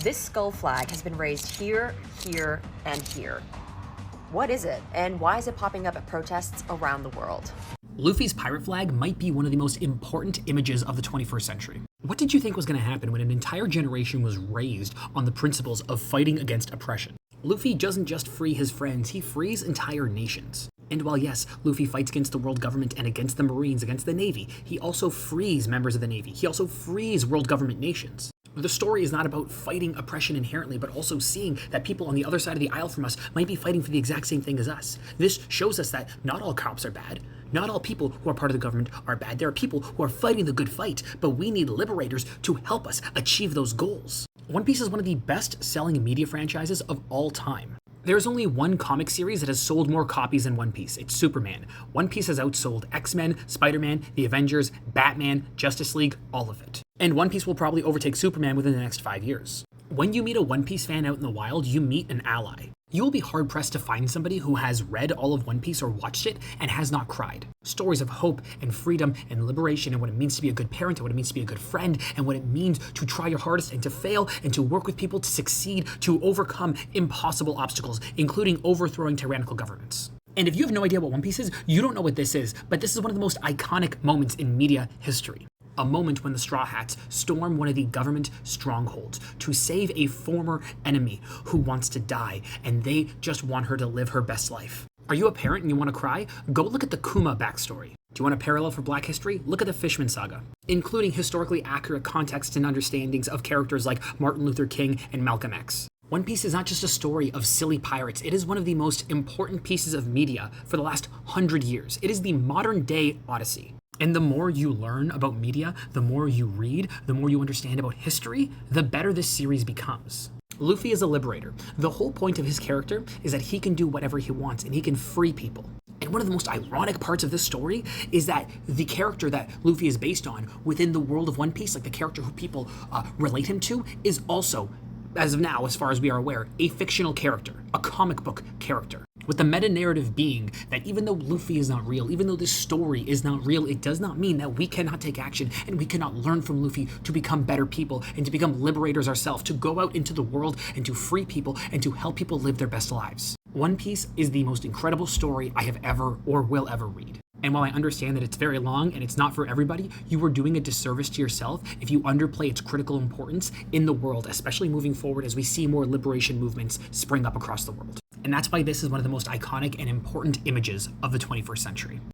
This skull flag has been raised here, here, and here. What is it, and why is it popping up at protests around the world? Luffy's pirate flag might be one of the most important images of the 21st century. What did you think was going to happen when an entire generation was raised on the principles of fighting against oppression? Luffy doesn't just free his friends, he frees entire nations. And while yes, Luffy fights against the world government and against the Marines, against the Navy, he also frees members of the Navy. He also frees world government nations. The story is not about fighting oppression inherently, but also seeing that people on the other side of the aisle from us might be fighting for the exact same thing as us. This shows us that not all cops are bad. Not all people who are part of the government are bad. There are people who are fighting the good fight, but we need liberators to help us achieve those goals. One Piece is one of the best-selling media franchises of all time. There's only one comic series that has sold more copies than One Piece. It's Superman. One Piece has outsold X-Men, Spider-Man, the Avengers, Batman, Justice League, all of it. And One Piece will probably overtake Superman within the next 5 years. When you meet a One Piece fan out in the wild, you meet an ally. You will be hard-pressed to find somebody who has read all of One Piece or watched it and has not cried. Stories of hope and freedom and liberation and what it means to be a good parent and what it means to be a good friend and what it means to try your hardest and to fail and to work with people to succeed, to overcome impossible obstacles, including overthrowing tyrannical governments. And if you have no idea what One Piece is, you don't know what this is, but this is one of the most iconic moments in media history. A moment when the Straw Hats storm one of the government strongholds to save a former enemy who wants to die, and they just want her to live her best life. Are you a parent and you want to cry? Go look at the Kuma backstory. Do you want a parallel for Black history? Look at the Fishman Saga, including historically accurate context and understandings of characters like Martin Luther King and Malcolm X. One Piece is not just a story of silly pirates, it is one of the most important pieces of media for the last 100 years. It is the modern day Odyssey. And the more you learn about media, the more you read, the more you understand about history, the better this series becomes. Luffy is a liberator. The whole point of his character is that he can do whatever he wants and he can free people. And one of the most ironic parts of this story is that the character that Luffy is based on within the world of One Piece, like the character who people relate him to, is also, as of now, as far as we are aware, a fictional character, a comic book character. With the meta-narrative being that even though Luffy is not real, even though this story is not real, it does not mean that we cannot take action and we cannot learn from Luffy to become better people and to become liberators ourselves, to go out into the world and to free people and to help people live their best lives. One Piece is the most incredible story I have ever or will ever read. And while I understand that it's very long and it's not for everybody, you are doing a disservice to yourself if you underplay its critical importance in the world, especially moving forward as we see more liberation movements spring up across the world. And that's why this is one of the most iconic and important images of the 21st century.